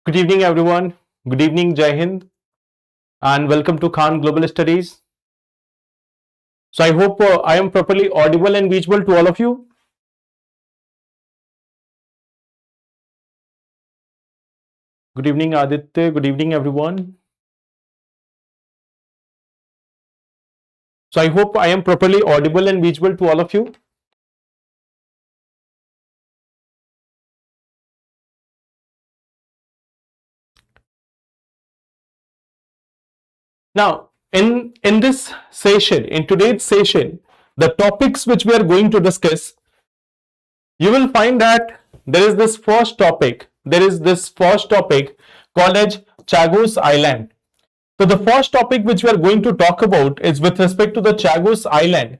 Good evening, everyone. Good evening, Jai Hind, and welcome to Khan Global Studies. So, I hope I am properly audible and visible to all of you. Good evening, Aditya. Good evening, everyone. So, I hope I am properly audible and visible to all of you. Now, in this session, in today's session, the topics which we are going to discuss, you will find that there is this first topic. There is this first topic called as Chagos Island. So the first topic which we are going to talk about is with respect to the Chagos Island.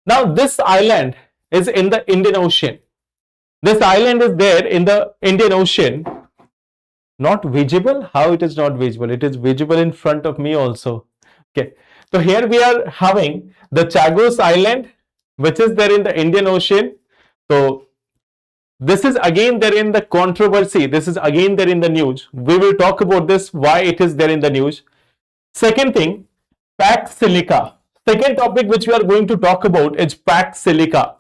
Now this island is in the Indian Ocean. This island is there in the Indian Ocean. Not visible? How it is not visible? It is visible in front of me also. Okay. So here we are having the Chagos Island, which is there in the Indian Ocean. So this is again there in the controversy. This is again there in the news. We will talk about this, why it is there in the news. Second thing, packed silica. Second topic which we are going to talk about is packed silica.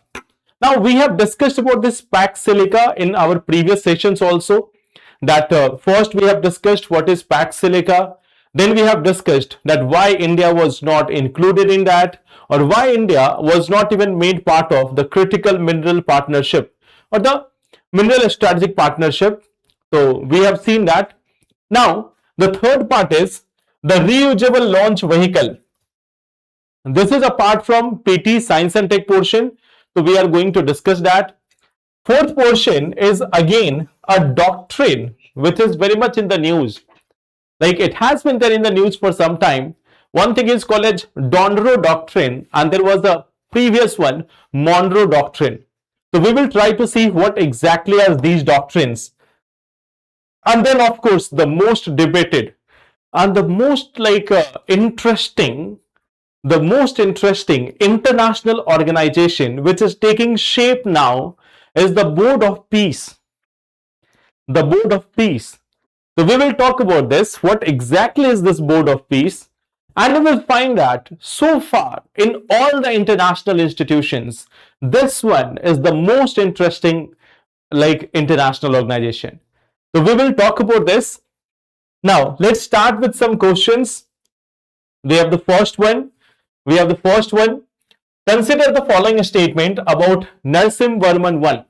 Now we have discussed about this packed silica in our previous sessions also. That first we have discussed what is packed silica. Then we have discussed that why India was not included in that, or why India was not even made part of the critical mineral partnership or the mineral strategic partnership. So we have seen that. Now the third part is the reusable launch vehicle. This is apart from PT science and tech portion. So we are going to discuss that. Fourth portion is again a doctrine which is very much in the news. Like it has been there in the news for some time. One thing is called as Donroe doctrine, and there was a previous one, Monroe doctrine. So we will try to see what exactly are these doctrines. And then of course the most debated and the most interesting international organization which is taking shape now is the Board of Peace. The Board of Peace. So we will talk about this. What exactly is this Board of Peace? And we will find that so far in all the international institutions, this one is the most interesting international organization. So we will talk about this. Now let's start with some questions. We have the first one. Consider the following statement about Narasimhavarman I.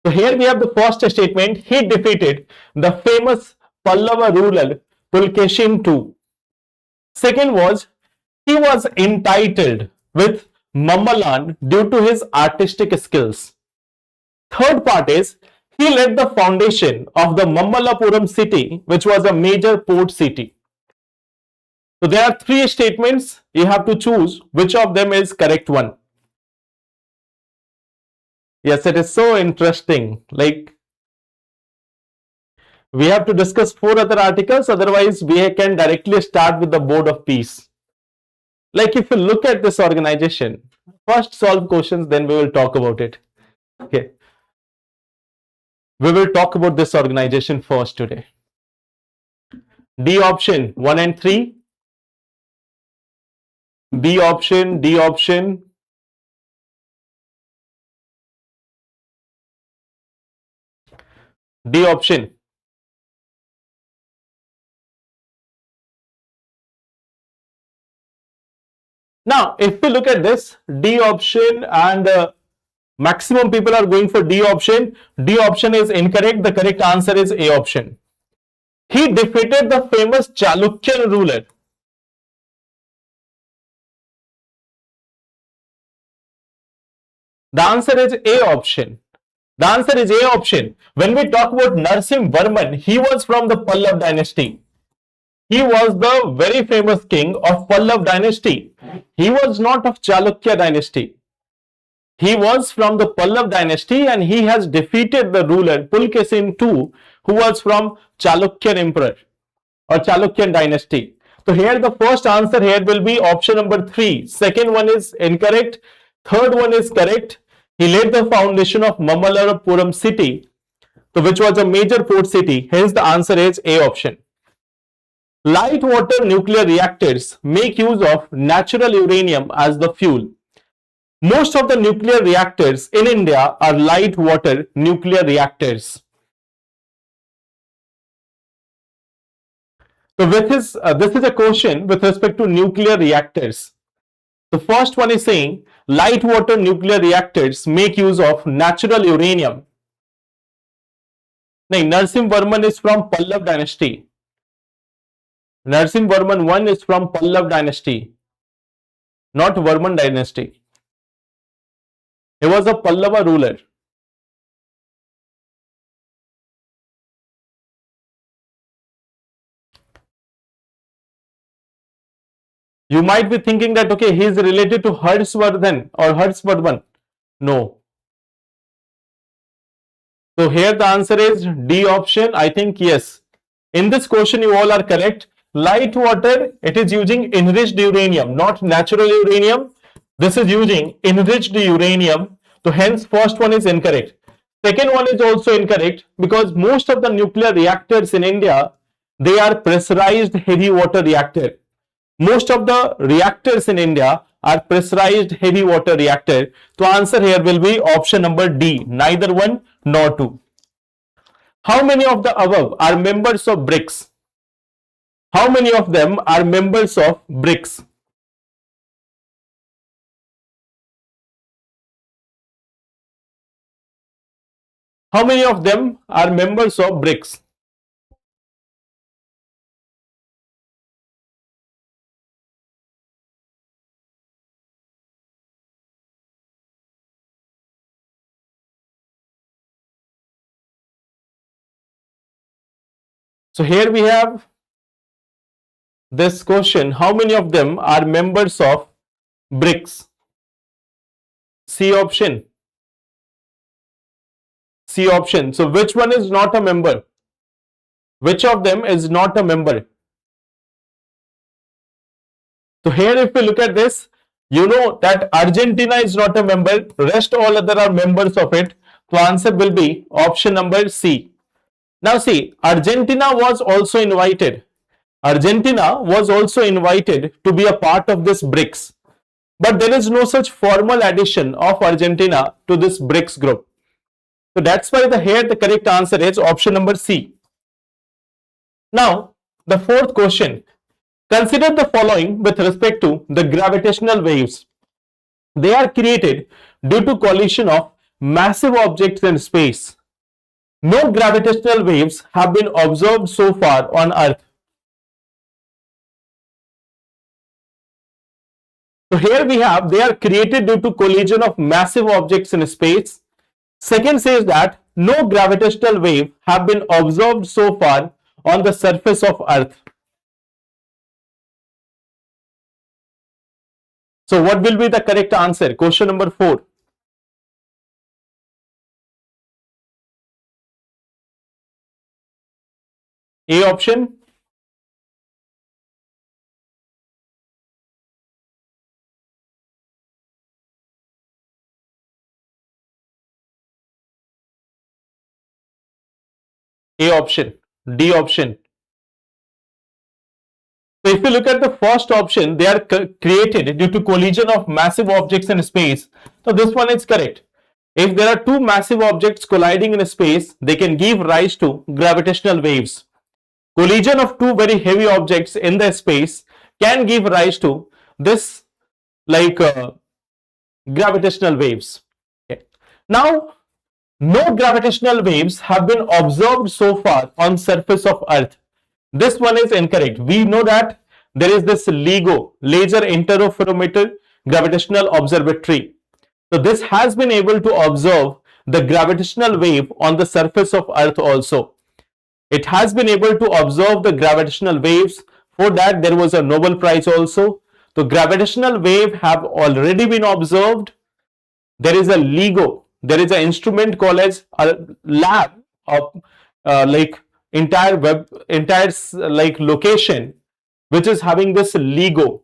So here we have the first statement. He defeated the famous Pallava ruler Pulkesin II. Second was, he was entitled with Mammalan due to his artistic skills. Third part is, he led the foundation of the Mammalapuram city, which was a major port city. So there are three statements. You have to choose which of them is correct one. Yes, it is so interesting. Like, we have to discuss 4 other articles, otherwise we can directly start with the Board of Peace. Like if you look at this organization, first solve questions, then we will talk about it. Okay. We will talk about this organization first today. D option 1 and 3. B option, D option. D option. Now, if we look at this, D option, and maximum people are going for D option. D option is incorrect. The correct answer is A option. He defeated the famous Chalukyan ruler. The answer is A option. The answer is A option. When we talk about Narasimhavarman, he was from the Pallav dynasty. He was the very famous king of Pallav dynasty. He was not of Chalukya dynasty. He was from the Pallav dynasty, and he has defeated the ruler Pulkesin II, who was from Chalukyan emperor or Chalukyan dynasty. So here the first answer here will be option number 3. Second one is incorrect. Third one is correct. He laid the foundation of Mammalapuram city. So which was a major port city? Hence the answer is A option. Light water nuclear reactors make use of natural uranium as the fuel. Most of the nuclear reactors in India are light water nuclear reactors. So this is a question with respect to nuclear reactors. The first one is saying light water nuclear reactors make use of natural uranium. No, Narsim Varman is from Pallav dynasty. Narsim Varman 1 is from Pallav dynasty, not Varman dynasty. He was a Pallava ruler. You might be thinking that, okay, he is related to Harshvardhan or Harshvardhan. No. So here the answer is D option. I think yes. In this question, you all are correct. Light water, it is using enriched uranium, not natural uranium. This is using enriched uranium. So hence first one is incorrect. Second one is also incorrect because most of the nuclear reactors in India, they are pressurized heavy water reactor. Most of the reactors in India are pressurized heavy water reactor. So answer here will be option number D, neither one nor two. How many of the above are members of BRICS? How many of them are members of BRICS? How many of them are members of BRICS? So here we have this question. How many of them are members of BRICS? C option. C option. So which one is not a member? Which of them is not a member? So here if we look at this, you know that Argentina is not a member, rest all other are members of it. So answer will be option number C. Now see, Argentina was also invited. Argentina was also invited to be a part of this BRICS. But there is no such formal addition of Argentina to this BRICS group. So that's why here the correct answer is option number C. Now, the fourth question. Consider the following with respect to the gravitational waves. They are created due to collision of massive objects in space. No gravitational waves have been observed so far on Earth. So here we have, they are created due to collision of massive objects in space. Second says that no gravitational wave have been observed so far on the surface of Earth. So what will be the correct answer? Question number 4. A option. A option. D option. So if you look at the first option, they are created due to collision of massive objects in space. So this one is correct. If there are two massive objects colliding in space, they can give rise to gravitational waves. Collision of two very heavy objects in the space can give rise to this gravitational waves. Okay. Now, no gravitational waves have been observed so far on surface of Earth. This one is incorrect. We know that there is this LIGO, Laser Interferometer Gravitational Observatory. So this has been able to observe the gravitational wave on the surface of Earth also. It has been able to observe the gravitational waves. For that there was a Nobel Prize also. The gravitational wave have already been observed. There is a LIGO. There is an instrument called as a lab of entire location which is having this LIGO,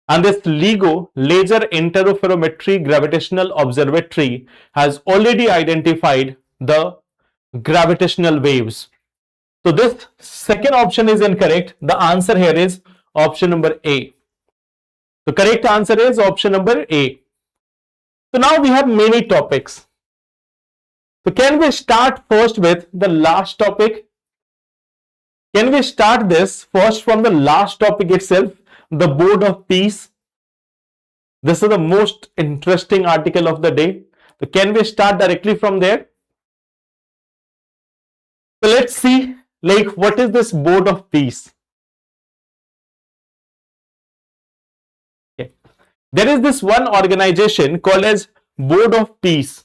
and this LIGO, Laser Interferometry Gravitational Observatory, has already identified the gravitational waves. So this second option is incorrect. The answer here is option number A. The correct answer is option number A. So now we have many topics. So can we start first with the last topic? Can we start this first from the last topic itself, the Board of Peace? This is the most interesting article of the day. So can we start directly from there? So let's see, like, what is this Board of Peace? Okay. There is this one organization called as Board of Peace.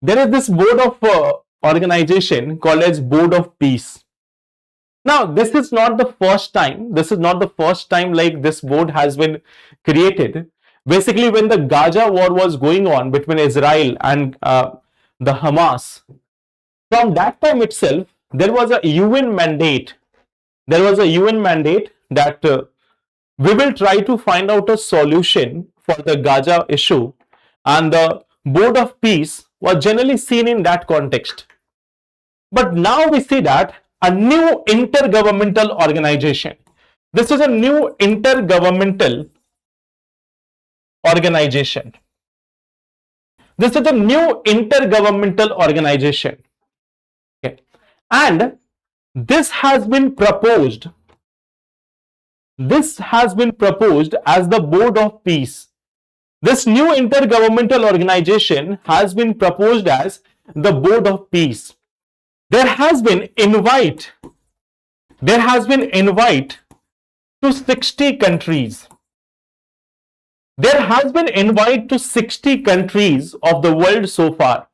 There is this board of organization called as Board of Peace. Now, this is not the first time. This is not the first time like this board has been created. Basically, when the Gaza war was going on between Israel and the Hamas, from that time itself, there was a UN mandate. There was a UN mandate that we will try to find out a solution for the Gaza issue, and the Board of Peace was generally seen in that context. But now we see that a new intergovernmental organization. This is a new intergovernmental organization. This is a new intergovernmental organization. Okay. And this has been proposed. This has been proposed as the Board of Peace. This new intergovernmental organization has been proposed as the Board of Peace. There has been invite to 60 countries. There has been invite to 60 countries of the world so far.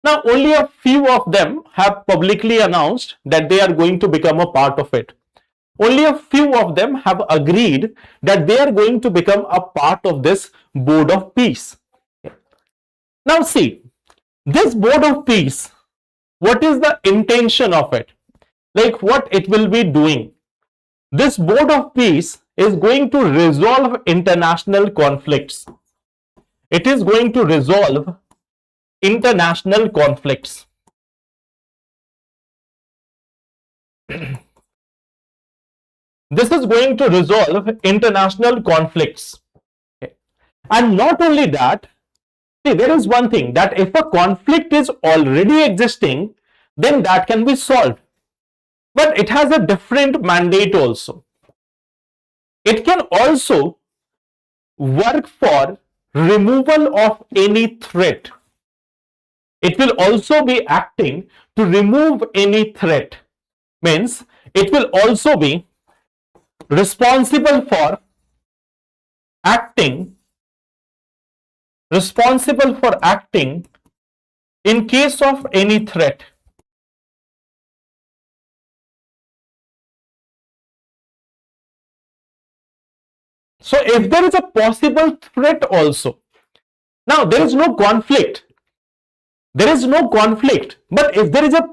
Now, only a few of them have publicly announced that they are going to become a part of it. Only a few of them have agreed that they are going to become a part of this Board of Peace. Now see, this Board of Peace, what is the intention of it? Like what it will be doing? This Board of Peace is going to resolve international conflicts. It is going to resolve international conflicts. This is going to resolve international conflicts. Okay. And not only that, see, there is one thing that if a conflict is already existing, then that can be solved. But it has a different mandate also. It can also work for removal of any threat. It will also be acting to remove any threat. Means it will also be responsible for acting in case of any threat. So if there is a possible threat also, now there is no conflict, but if there is a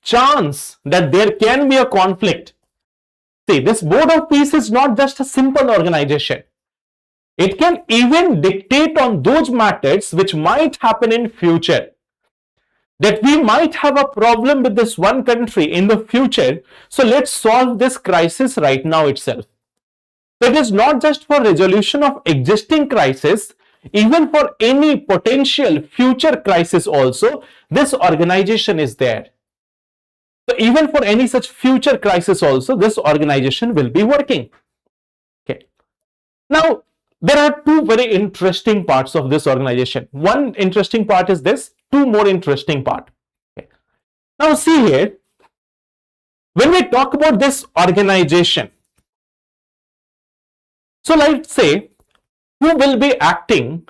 chance that there can be a conflict, see, this Board of Peace is not just a simple organization. It can even dictate on those matters which might happen in future. That we might have a problem with this one country in the future, so let's solve this crisis right now itself. So it is not just for resolution of existing crisis, even for any potential future crisis also, this organization is there. So even for any such future crisis also, this organization will be working. Okay. Now, there are two very interesting parts of this organization. One interesting part is this, two more interesting part. Okay. Now see here, when we talk about this organization, so let's say, who will be acting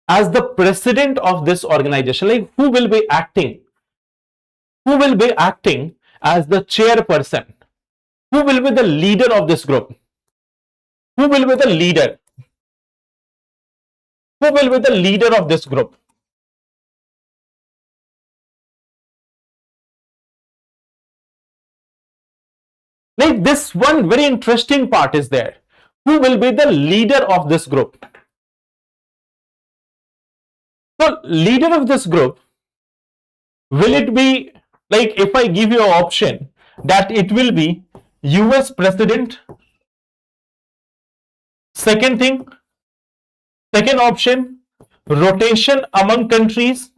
as the president of this organization? Like who will be acting? Who will be acting as the chairperson? Who will be the leader of this group? Who will be the leader? Who will be the leader of this group? Like this one very interesting part is there. Who will be the leader of this group? So leader of this group, will it be like, if I give you an option that it will be US president, second thing, second option, rotation among countries,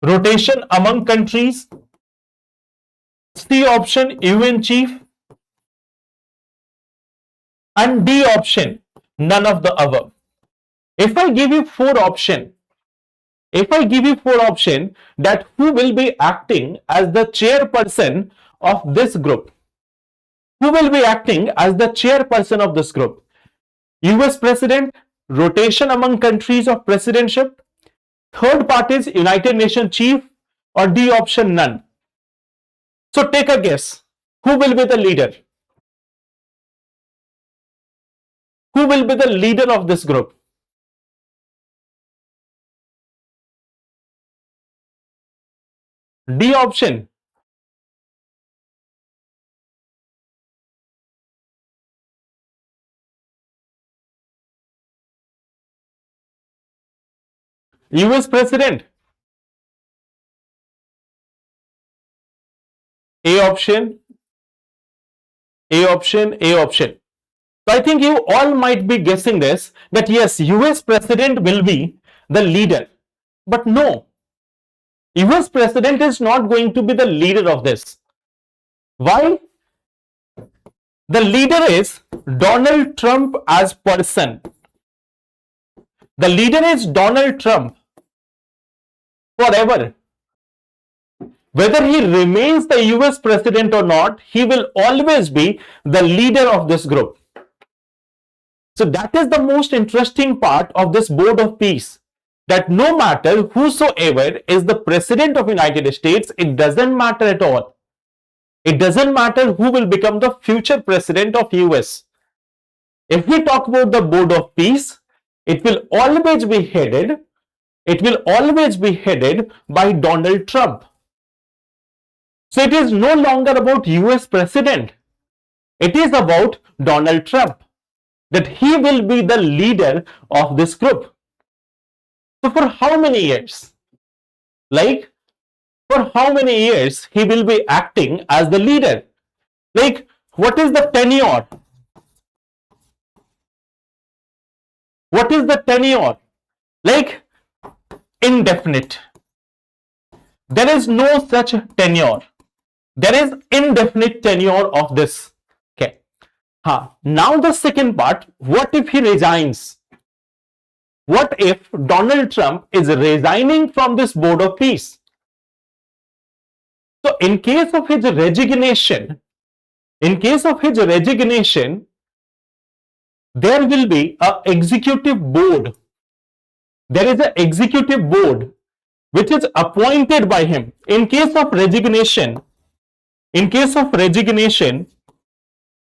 rotation among countries, C option, UN chief, and D option, none of the above. If I give you four option, that who will be acting as the chairperson of this group, who will be acting as the chairperson of this group, US president, rotation among countries of presidentship, third parties, United Nations chief, or D option, none. So take a guess, who will be the leader? Who will be the leader of this group? D option. US president. A option, A option, A option. So I think you all might be guessing this, that yes, US president will be the leader. But no, US president is not going to be the leader of this. Why? The leader is Donald Trump as person. The leader is Donald Trump forever. Whether he remains the US president or not, he will always be the leader of this group. So that is the most interesting part of this Board of Peace, that no matter whosoever is the president of United States, it doesn't matter at all. It doesn't matter who will become the future president of US. If we talk about the Board of Peace, it will always be headed by Donald Trump. So it is no longer about US president. It is about Donald Trump, that he will be the leader of this group. So for how many years? Like, for how many years he will be acting as the leader? Like, what is the tenure? What is the tenure? Like, indefinite. There is no such tenure. There is indefinite tenure of this. Okay. Now the second part, what if he resigns? What if Donald Trump is resigning from this Board of Peace? So in case of his resignation, there will be an executive board. There is an executive board which is appointed by him. In case of resignation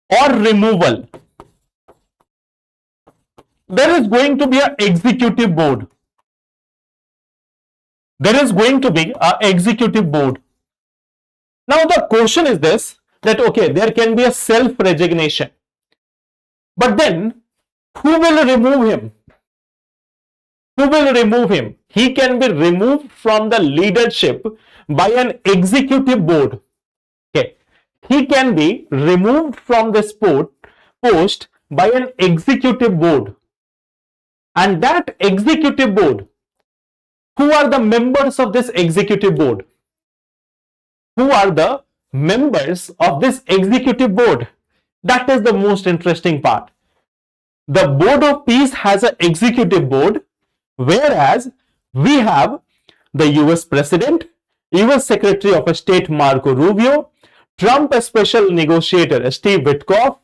or removal, there is going to be an executive board. There is going to be an executive board. Now the question is this, that okay, there can be a self-resignation. But then, who will remove him? Who will remove him? He can be removed from the leadership by an executive board. Okay. He can be removed from this post by an executive board. And that executive board, who are the members of this executive board? Who are the members of this executive board? That is the most interesting part. The Board of Peace has an executive board, whereas we have the US President, US Secretary of State Marco Rubio, Trump Special Negotiator Steve Witkoff,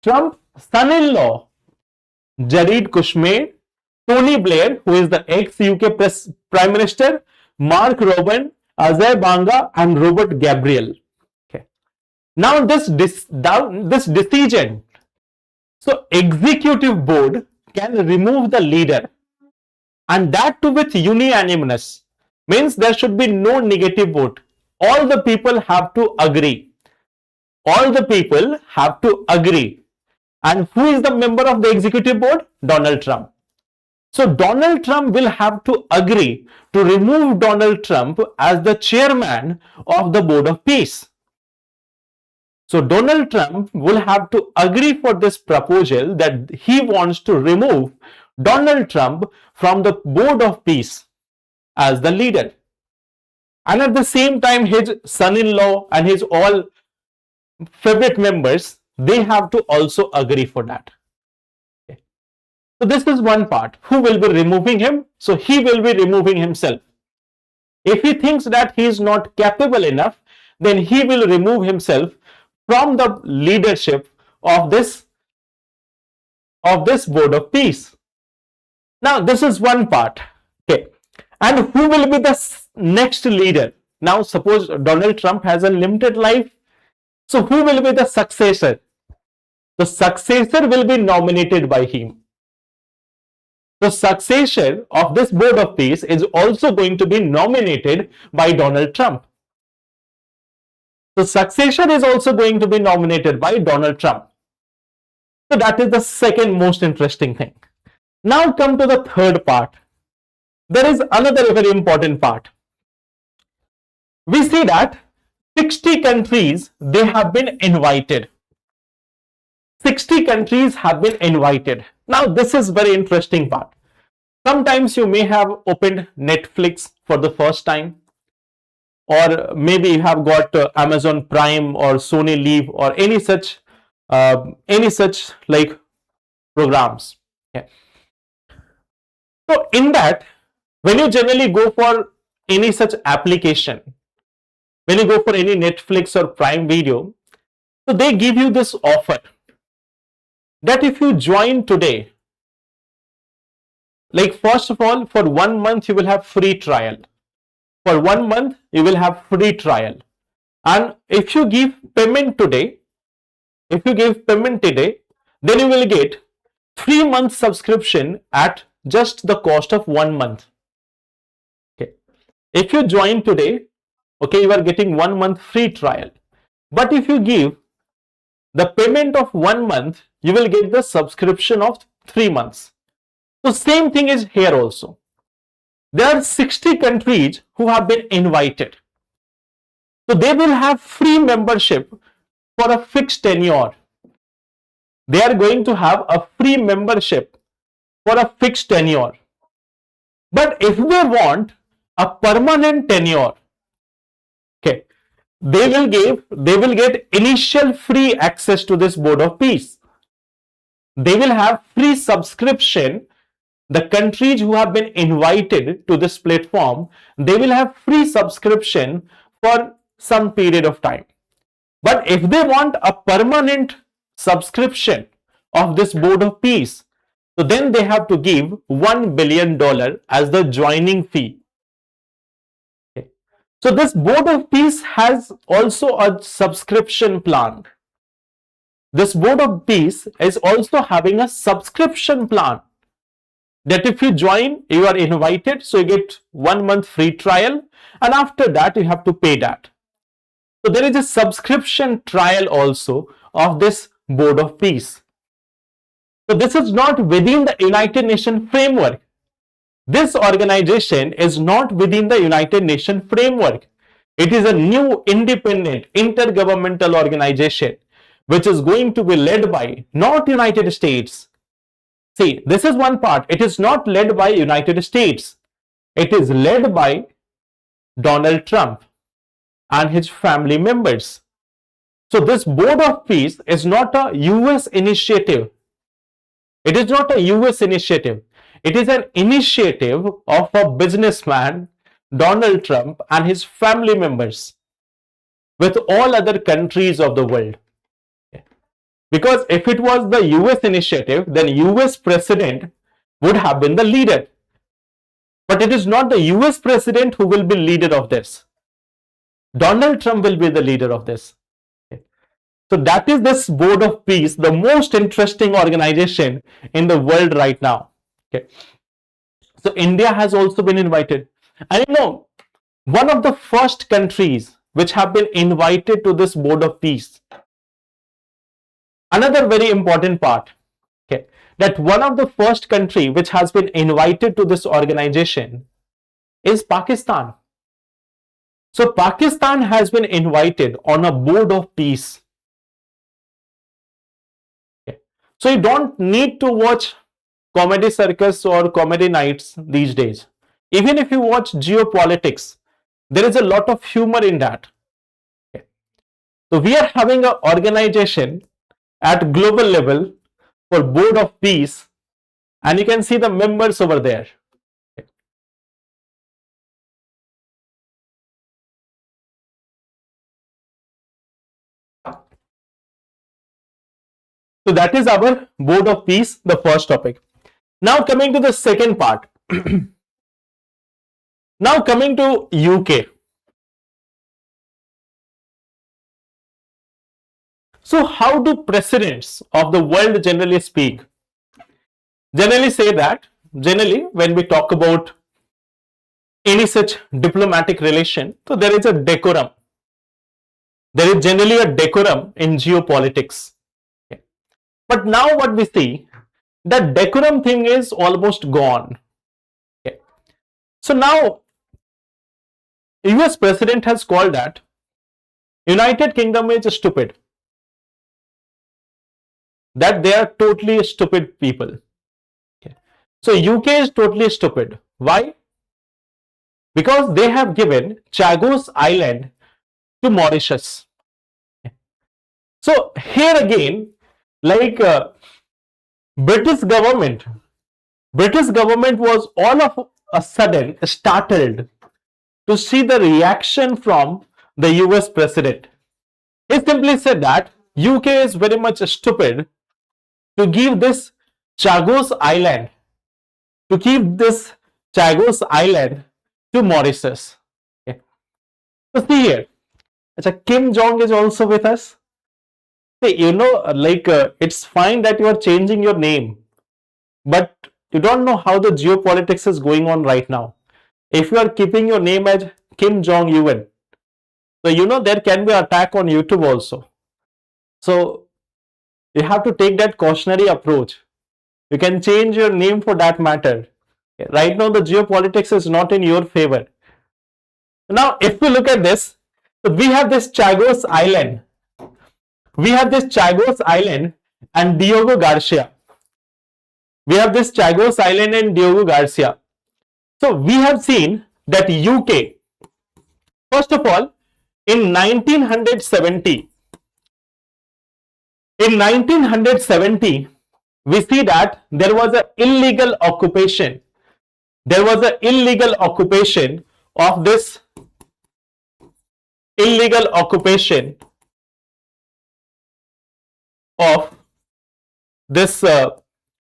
Trump son-in-law Jared Kushner, Tony Blair, who is the ex-UK Prime Minister, Mark Robin, Ajay Banga, and Robert Gabriel. Okay. Now this decision, so executive board can remove the leader, and that too with unanimous, means there should be no negative vote. All the people have to agree. All the people have to agree. And who is the member of the executive board? Donald Trump. So Donald Trump will have to agree to remove Donald Trump as the chairman of the Board of Peace. So Donald Trump will have to agree for this proposal that he wants to remove Donald Trump from the Board of Peace as the leader. And at the same time, his son-in-law and his all favorite members, they have to also agree for that. Okay. So this is one part. Who will be removing him? So he will be removing himself. If he thinks that he is not capable enough, then he will remove himself from the leadership of this Board of Peace. Now, this is one part. Okay. And who will be the next leader? Now, suppose Donald Trump has a limited life. So, who will be the successor? The successor will be nominated by him. The successor of this Board of Peace is also going to be nominated by Donald Trump. The successor is also going to be nominated by Donald Trump. So that is the second most interesting thing. Now come to the third part. There is another very important part. We see that 60 countries, they have been invited. 60 countries have been invited. Now this is very interesting part. Sometimes you may have opened Netflix for the first time, or maybe you have got Amazon Prime or Sony Live or any such like programs. Okay. So in that, when you generally go for any such application, when you go for any Netflix or Prime Video, so they give you this offer that if you join today, like first of all, for 1 month you will have free trial. For 1 month you will have free trial. And if you give payment today, then you will get 3 months subscription at just the cost of 1 month. Okay. If you join today, okay, you are getting 1 month free trial. But if you give the payment of 1 month, you will get the subscription of 3 months. So same thing is here also. There are 60 countries who have been invited. So they will have free membership for a fixed tenure. They are going to have a free membership for a fixed tenure. But if they want a permanent tenure, okay, they will get initial free access to this Board of Peace. They will have free subscription. The countries who have been invited to this platform, they will have free subscription for some period of time. But if they want a permanent subscription of this Board of Peace, so then they have to give $1 billion as the joining fee. Okay. So this Board of Peace has also a subscription plan. This Board of Peace is also having a subscription plan, that if you join, you are invited, so you get 1 month free trial, and after that you have to pay that. So there is a subscription trial also of this Board of Peace. So this is not within the United Nations framework. This organization is not within the United Nations framework. It is a new independent intergovernmental organization which is going to be led by not United States. See, this is one part. It is not led by United States. It is led by Donald Trump and his family members. So this Board of Peace is not a US initiative. It is not a US initiative. It is an initiative of a businessman, Donald Trump, and his family members with all other countries of the world. Because if it was the US initiative, then US president would have been the leader. But it is not the US president who will be leader of this. Donald Trump will be the leader of this. Okay. So that is this Board of Peace, the most interesting organization in the world right now. Okay. So India has also been invited. And you know, one of the first countries which have been invited to this Board of Peace, Another very important part, okay, that one of the first country which has been invited to this organization is Pakistan. So Pakistan has been invited on a board of peace. Okay. So you don't need to watch comedy circus or comedy nights these days. Even if you watch geopolitics, there is a lot of humor in that. Okay. So we are having an organization at global level for board of peace, and you can see the members over there. Okay. So that is our board of peace, the first topic. Now coming to the second part. Now coming to UK. So how do presidents of the world generally speak? Generally say that, generally when we talk about any such diplomatic relation, so there is a decorum. There is generally a decorum in geopolitics. Okay. But now what we see, that decorum thing is almost gone. Okay. So now US president has called that United Kingdom is stupid. That they are totally stupid people. Okay. So UK is totally stupid. Why? Because they have given Chagos Island to Mauritius. Okay. So here again, like British government was all of a sudden startled to see the reaction from the US president. He simply said that UK is very much stupid to give this Chagos Island, to Mauritius. Okay. So see here, Kim Jong is also with us. See, it's fine that you are changing your name, but you don't know how the geopolitics is going on right now. If you are keeping your name as Kim Jong Un, so there can be attack on YouTube also. So you have to take that cautionary approach. You can change your name for that matter. Right now, the geopolitics is not in your favor. Now, if we look at this, so we have this Chagos Island. We have this Chagos Island and Diego Garcia. We have this Chagos Island and Diego Garcia. So we have seen that UK, first of all, in 1970, we see that there was an illegal occupation. There was an illegal occupation of this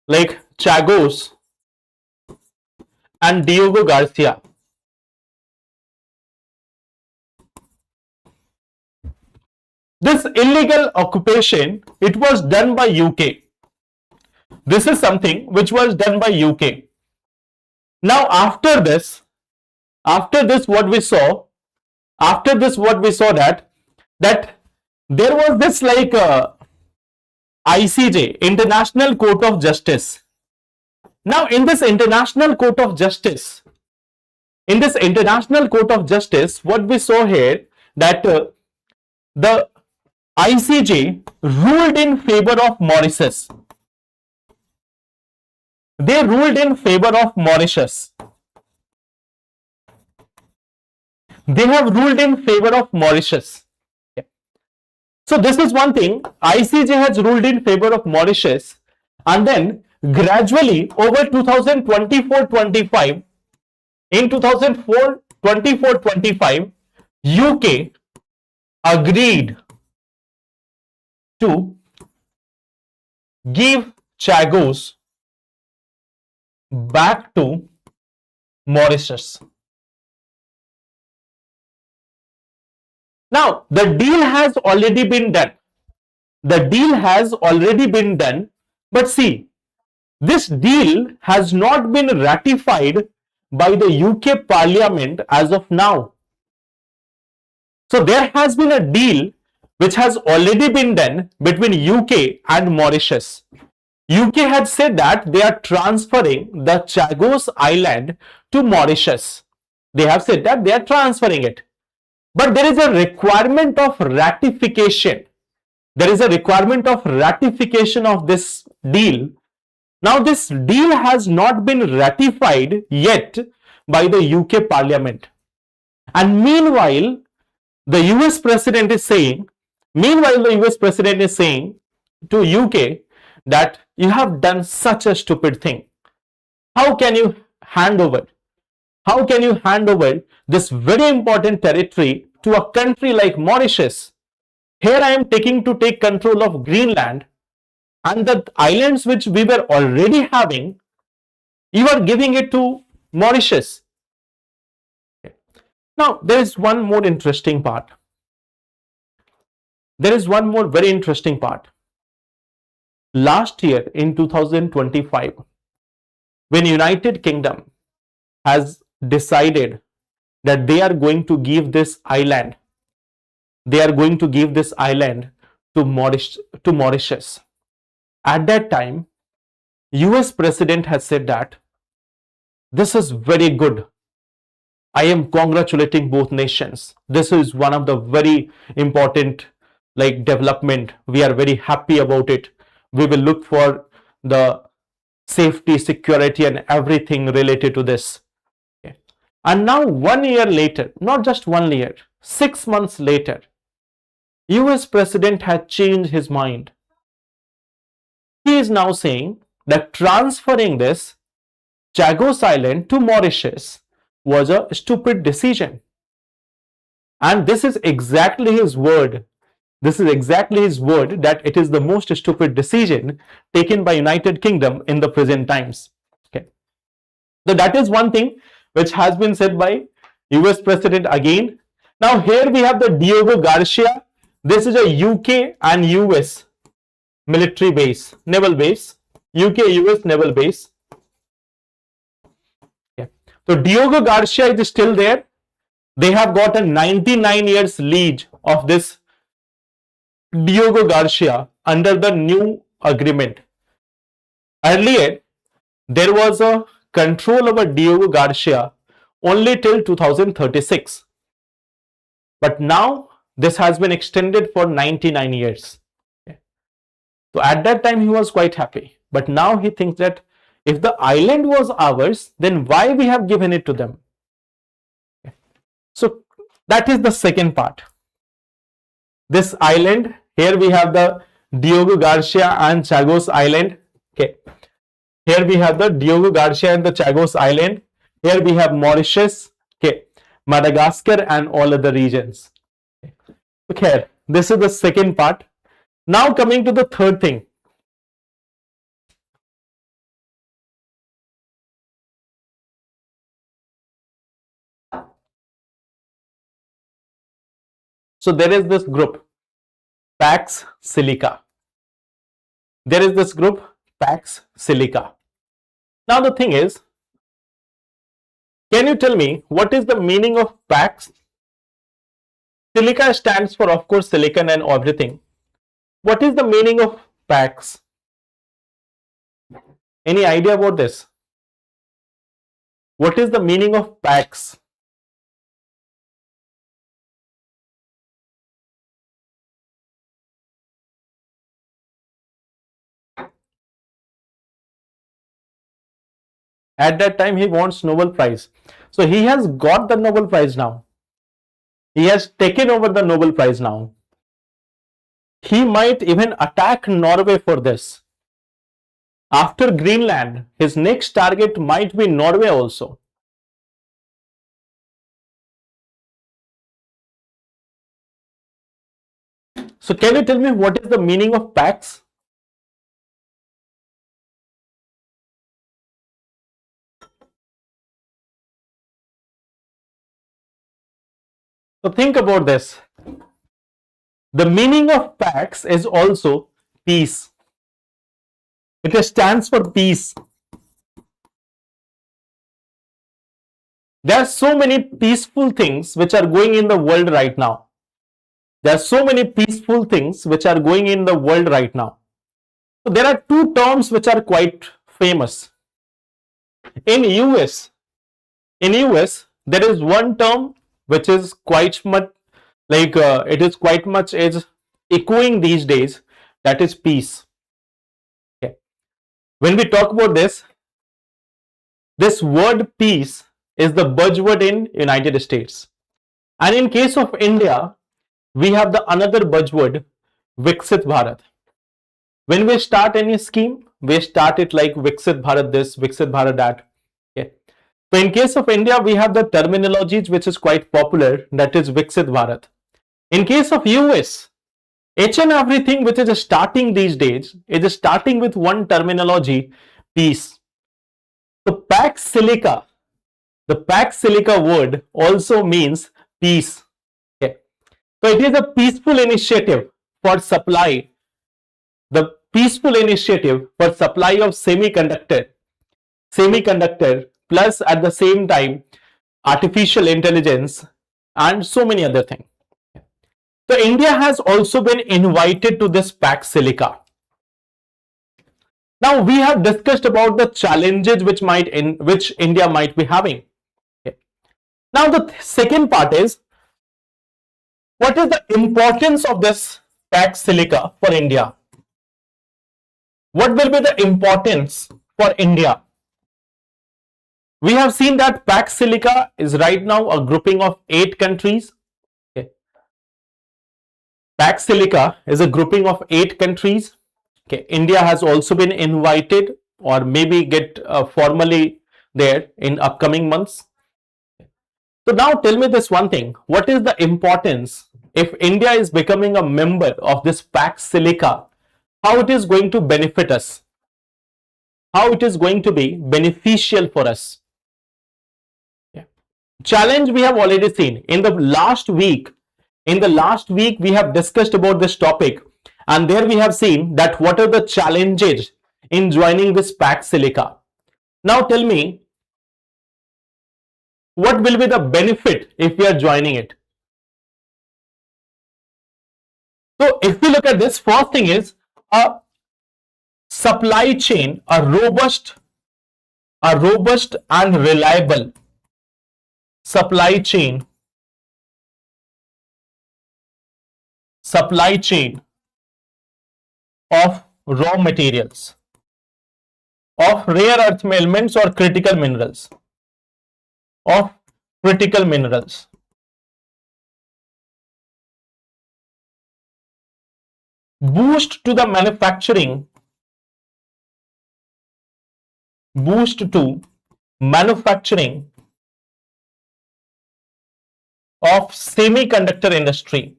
like Chagos and Diego Garcia. This illegal occupation, it was done by UK. This is something which was done by UK. Now after this what we saw that there was this like ICJ, International Court of Justice. Now in this International Court of Justice, what we saw here that the ICJ ruled in favor of Mauritius. They ruled in favor of Mauritius. They have ruled in favor of Mauritius. Okay. So this is one thing. ICJ has ruled in favor of Mauritius, and then gradually over 2024-25, in 2024-25, UK agreed to give Chagos back to Mauritius. Now, the deal has already been done. But see, this deal has not been ratified by the UK Parliament as of now. So there has been a deal which has already been done between UK and Mauritius. UK had said that they are transferring the Chagos Island to Mauritius. They have said that they are transferring it. But there is a requirement of ratification. There is a requirement of ratification of this deal. Now, this deal has not been ratified yet by the UK Parliament. And meanwhile, the US President is saying, to UK that you have done such a stupid thing. How can you hand over? How can you hand over this very important territory to a country like Mauritius? Here I am taking to take control of Greenland, and the islands which we were already having, you are giving it to Mauritius. Now, there is one more interesting part. There is one more very interesting part. Last year in 2025, when United Kingdom has decided that they are going to give this island, to Mauritius. At that time, US President has said that this is very good. I am congratulating both nations. This is one of the very important development. We are very happy about it. We will look for the safety, security and everything related to this. Okay. And now 1 year later, not just 1 year, 6 months later, US President had changed his mind. He is now saying that transferring this Chagos Island to Mauritius was a stupid decision. And this is exactly his word. This is exactly his word, that it is the most stupid decision taken by United Kingdom in the present times. Okay. So that is one thing which has been said by US President again. Now here we have the Diego Garcia. This is a UK and US military base, naval base, UK-US naval base. Yeah. So Diego Garcia is still there. They have got a 99 years lease of this Diego Garcia under the new agreement. Earlier, there was a control over Diego Garcia only till 2036. But now this has been extended for 99 years. Okay. So at that time he was quite happy. But now he thinks that if the island was ours, then why we have given it to them? Okay. So that is the second part. This island, here we have the Diego Garcia and Chagos Island. Okay. Here we have the Diego Garcia and the Chagos Island. Here we have Mauritius, okay, Madagascar and all other regions. Okay, this is the second part. Now coming to the third thing. So there is this group, Pax Silica. There is this group, Pax Silica. Now the thing is, can you tell me what is the meaning of Pax? Silica stands for, of course, silicon and everything. What is the meaning of Pax? Any idea about this? What is the meaning of Pax? At that time, he wants Nobel Prize. So he has got the Nobel Prize now. He has taken over the Nobel Prize now. He might even attack Norway for this. After Greenland, his next target might be Norway also. So can you tell me what is the meaning of Pax? So think about this. The meaning of Pax is also peace. It stands for peace. There are so many peaceful things which are going in the world right now. There are so many peaceful things which are going in the world right now. So there are two terms which are quite famous. In US, there is one term which is quite much it is quite much is echoing these days, that is peace. Okay. When we talk about this word peace is the buzzword in United States. And in case of India, we have the another buzzword, Viksit Bharat. When we start any scheme, we start it like Viksit Bharat this, Viksit Bharat that. Okay. So in case of India, we have the terminologies which is quite popular, that is Viksit Bharat. In case of US, each and everything which is starting these days is starting with one terminology, peace. So Pax Silica, the Pax Silica word also means peace. Okay. So it is a peaceful initiative for supply, the peaceful initiative for supply of semiconductor plus at the same time artificial intelligence and so many other things. So India has also been invited to this Pax Silica. Now we have discussed about the challenges which India might be having. Okay. Now the second part is, what is the importance of this Pax Silica for India? What will be the importance for India? We have seen that Pax Silica is right now a grouping of 8 countries. Okay. Pax Silica is a grouping of 8 countries. Okay. India has also been invited or maybe get formally there in upcoming months. So now tell me this one thing, what is the importance if India is becoming a member of this Pax Silica? How it is going to benefit us? How it is going to be beneficial for us? Yeah. Challenge we have already seen in the last week. In the last week we have discussed about this topic, and there we have seen that what are the challenges in joining this Pax Silica. Now tell me, what will be the benefit if we are joining it? So if we look at this, first thing is a supply chain, a robust and reliable supply chain of raw materials, of rare earth elements or critical minerals, boost to manufacturing of semiconductor industry,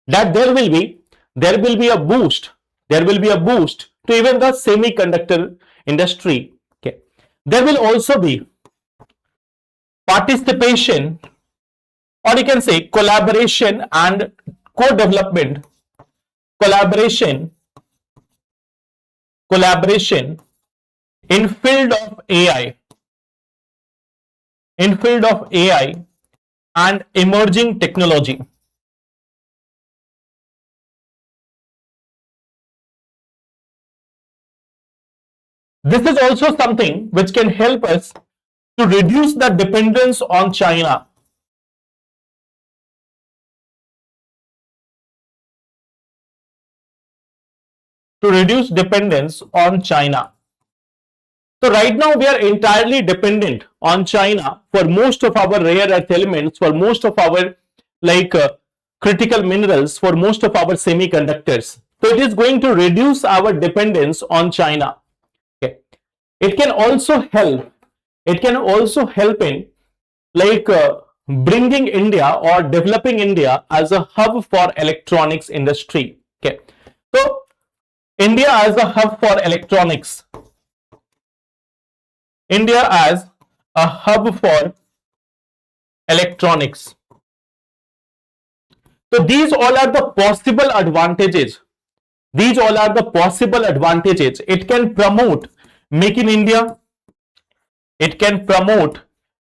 that there will be a boost to even the semiconductor industry. Okay. There will also be participation, or you can say collaboration and co-development, collaboration in field of AI and emerging technology. This is also something which can help us to reduce the dependence on China. So right now we are entirely dependent on China for most of our rare earth elements, for most of our critical minerals, for most of our semiconductors. So it is going to reduce our dependence on China. Okay. It can also help in bringing India or developing India as a hub for electronics industry. Okay. So India as a hub for electronics. So these all are the possible advantages. It can promote Make in India. It can promote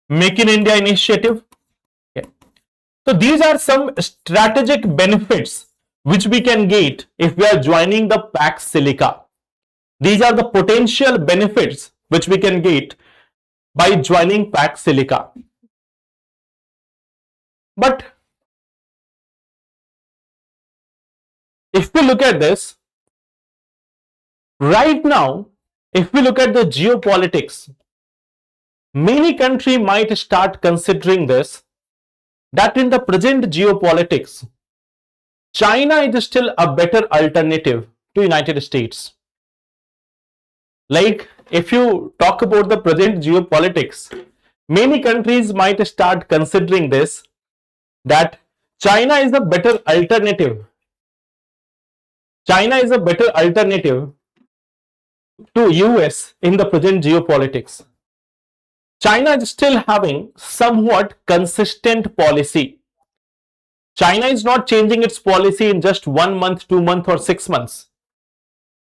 Make in India initiative. Okay. So these are some strategic benefits which we can get if we are joining the Pax Silica. These are the potential benefits which we can get by joining Pax Silica. But if we look at this, right now, if we look at the geopolitics, many countries might start considering this, that in the present geopolitics, China is still a better alternative to United States. Like if you talk about the present geopolitics, many countries might start considering this, that China is a better alternative. China is a better alternative to US in the present geopolitics. China is still having somewhat consistent policy. China is not changing its policy in just 1 month, 2 months or 6 months.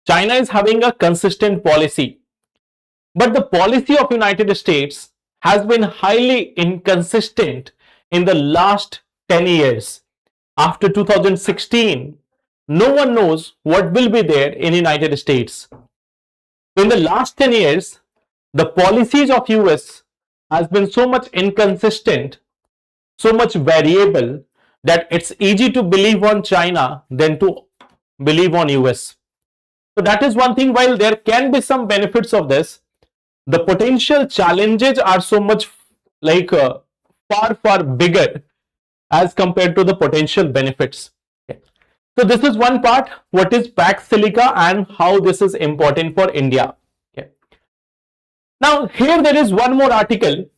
China is having a consistent policy. But the policy of United States has been highly inconsistent in the last 10 years. After 2016, no one knows what will be there in United States. In the last 10 years, the policies of US has been so much inconsistent, so much variable, that it's easy to believe on China than to believe on US. So that is one thing. While there can be some benefits of this, the potential challenges are so much far bigger as compared to the potential benefits. Okay. So this is one part, what is Pax Silica and how this is important for India. Okay. Now here there is one more article,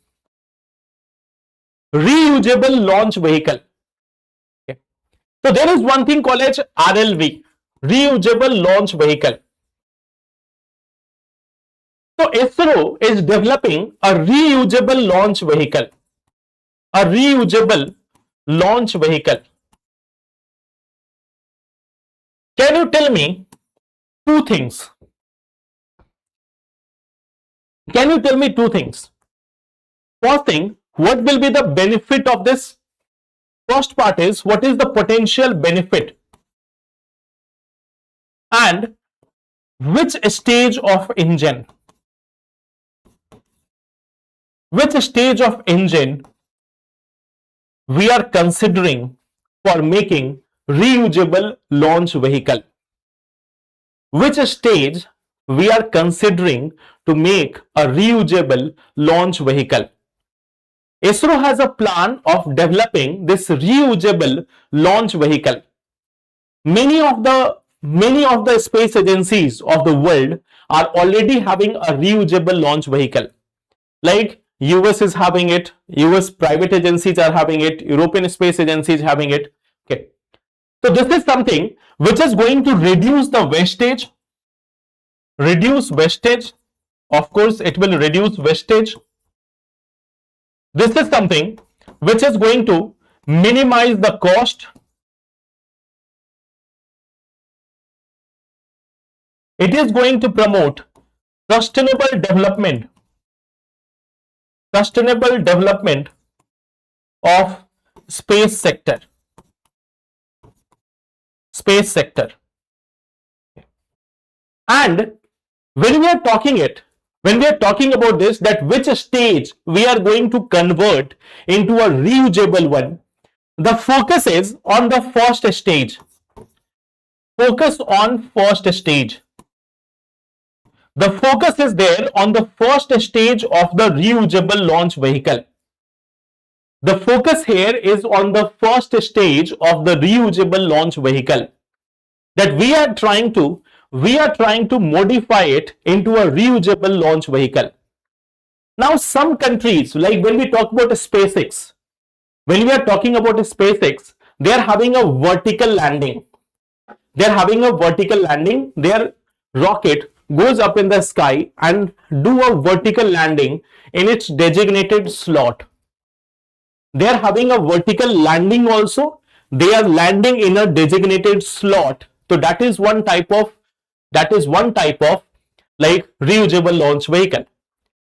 reusable launch vehicle. Okay. So there is one thing called as RLV, reusable launch vehicle. So ISRO is developing a reusable launch vehicle. A reusable launch vehicle. Can you tell me two things? Can you tell me two things? First thing, what will be the benefit of this? First part is, what is the potential benefit? And which stage of engine? Which stage of engine we are considering for making reusable launch vehicle? Which stage we are considering to make a reusable launch vehicle? ISRO has a plan of developing this reusable launch vehicle. Many of the space agencies of the world are already having a reusable launch vehicle. Like US is having it, US private agencies are having it, European space agencies having it. Okay. So this is something which is going to reduce the wastage. Reduce wastage. Of course, it will reduce wastage. This is something which is going to minimize the cost. It is going to promote sustainable development of space sector. And when we are talking about this, that which stage we are going to convert into a reusable one, the focus is on the first stage. Focus on first stage. The focus is there on the first stage of the reusable launch vehicle. The focus here is on the first stage of the reusable launch vehicle, that we are trying to modify it into a reusable launch vehicle. Now some countries, like when we talk about SpaceX, they are having a vertical landing. Their rocket goes up in the sky and do a vertical landing in its designated slot. They are having a vertical landing also. They are landing in a designated slot. So that is one type of like reusable launch vehicle.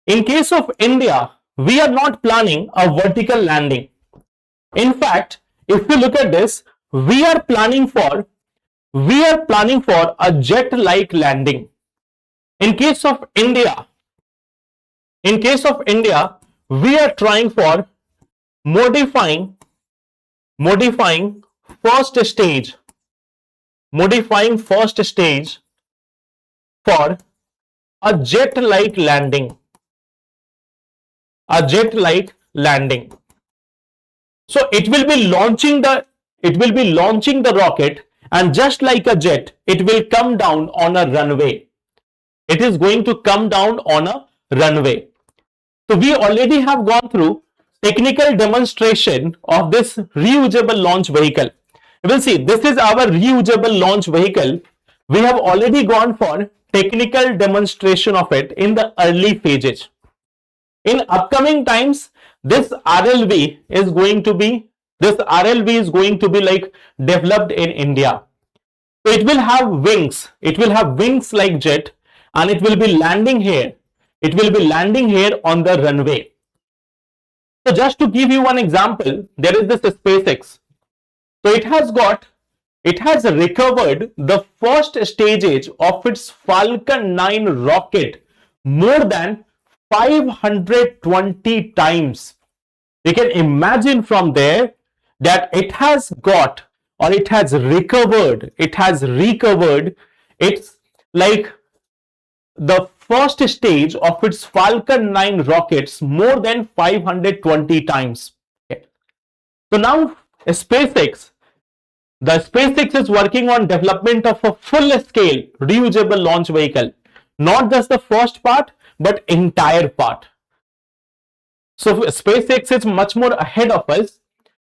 In case of India, we are not planning a vertical landing. In fact, if you look at this, we are planning for a jet-like landing. In case of India, we are trying for modifying first stage for a jet-like landing. So it will be launching the rocket, and just like a jet, it will come down on a runway. It is going to come down on a runway. So we already have gone through technical demonstration of this reusable launch vehicle. You will see this is our reusable launch vehicle. We have already gone for technical demonstration of it in the early phases. In upcoming times, this RLV is going to be like developed in India. So it will have wings. It will have wings like jet, and it will be landing here. It will be landing here on the runway. So just to give you one example, there is this SpaceX. So it has recovered the first stages of its Falcon 9 rocket more than 520 times. We can imagine from there that it has recovered its like the first stage of its Falcon 9 rockets more than 520 times. Okay. So now SpaceX is working on development of a full-scale reusable launch vehicle, not just the first part, but entire part. So SpaceX is much more ahead of us,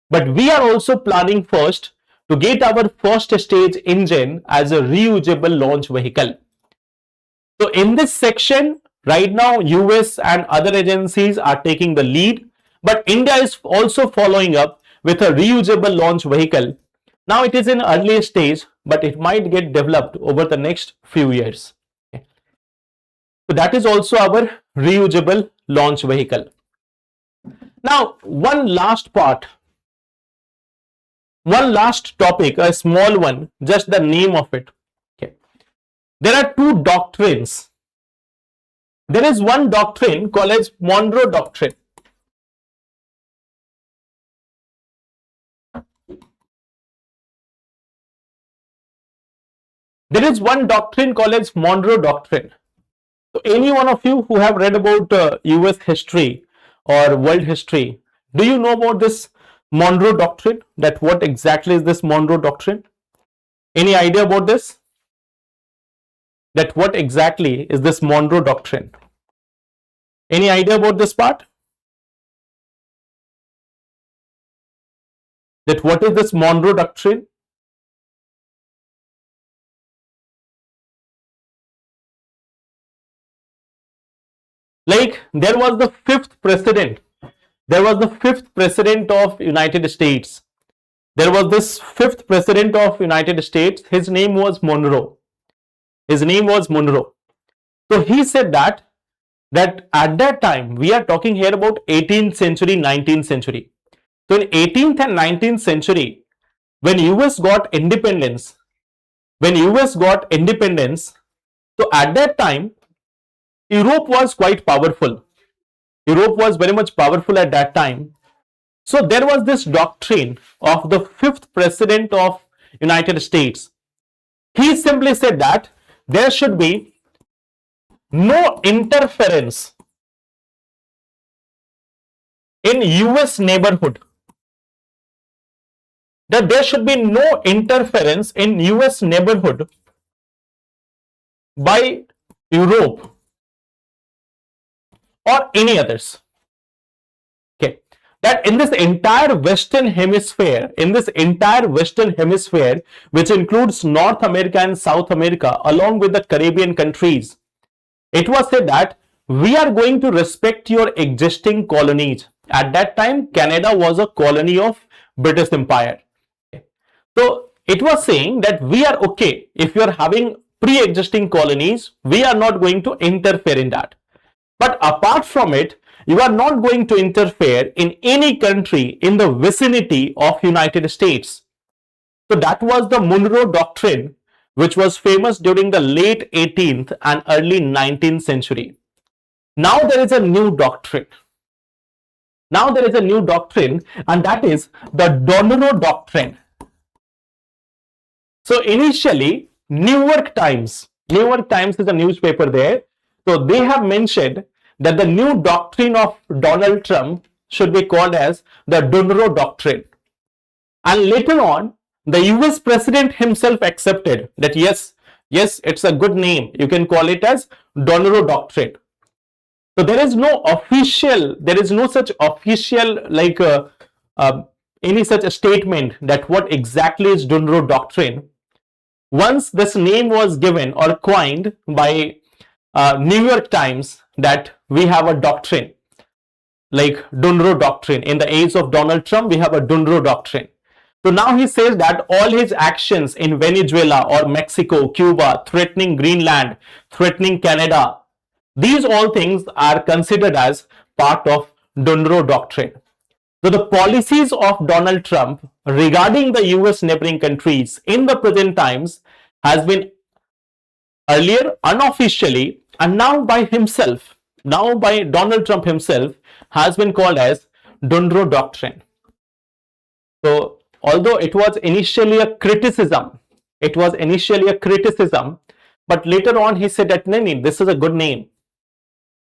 but we are also planning first to get our first stage engine as a reusable launch vehicle. So in this section, right now, US and other agencies are taking the lead, but India is also following up with a reusable launch vehicle. Now it is in early stage, but it might get developed over the next few years. Okay. So that is also our reusable launch vehicle. Now, one last topic, a small one, just the name of it. Okay. There are two doctrines. There is one doctrine called as Monroe Doctrine. There is one doctrine called as Monroe Doctrine. So any one of you who have read about US history or world history, do you know about this Monroe Doctrine? That what exactly is this Monroe Doctrine? Any idea about this? That what exactly is this Monroe Doctrine? Any idea about this part? That what is this Monroe Doctrine? Like there was the fifth president of United States. There was this fifth president of United States. His name was Monroe. So he said that at that time, we are talking here about 18th century, 19th century. So in 18th and 19th century, when US got independence, so at that time, Europe was quite powerful. Europe was very much powerful at that time. So there was this doctrine of the fifth president of United States. He simply said that there should be no interference in US neighborhood. That there should be no interference in US neighborhood by Europe or any others. Okay, that in this entire Western Hemisphere, which includes North America and South America, along with the Caribbean countries, it was said that we are going to respect your existing colonies. At that time, Canada was a colony of British Empire. Okay. So it was saying that we are okay if you are having pre-existing colonies, we are not going to interfere in that. But apart from it, you are not going to interfere in any country in the vicinity of United States. So that was the Monroe Doctrine, which was famous during the late 18th and early 19th century. Now there is a new doctrine. Now there is a new doctrine, and that is the Monroe Doctrine. So initially, New York Times is a newspaper there. So they have mentioned that the new doctrine of Donald Trump should be called as the Monroe Doctrine. And later on, the US president himself accepted that yes, it's a good name. You can call it as Monroe Doctrine. So there is no such official like any such a statement that what exactly is Monroe Doctrine. Once this name was given or coined by New York Times that we have a doctrine like Monroe Doctrine. In the age of Donald Trump, we have a Monroe Doctrine. So now he says that all his actions in Venezuela or Mexico, Cuba, threatening Greenland, threatening Canada, these all things are considered as part of Monroe Doctrine. So the policies of Donald Trump regarding the US neighboring countries in the present times has been earlier unofficially and now by Donald Trump himself has been called as Monroe Doctrine. So although it was initially a criticism, but later on he said that no, this is a good name.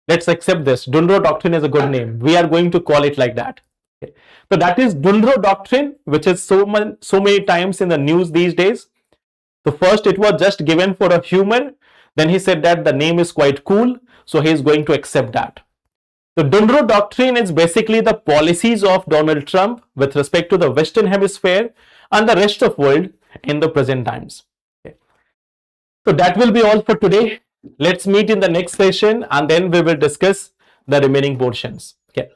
Let's accept this. Monroe Doctrine is a good name. We are going to call it like that. Okay. So that is Monroe Doctrine, which is so many times in the news these days. So first it was just given for a humor. Then he said that the name is quite cool. So he is going to accept that. The Monroe Doctrine is basically the policies of Donald Trump with respect to the Western Hemisphere and the rest of the world in the present times. Okay. So that will be all for today. Let's meet in the next session and then we will discuss the remaining portions. Okay.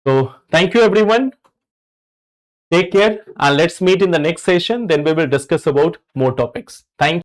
So thank you everyone. Take care and let's meet in the next session. Then we will discuss about more topics. Thank you.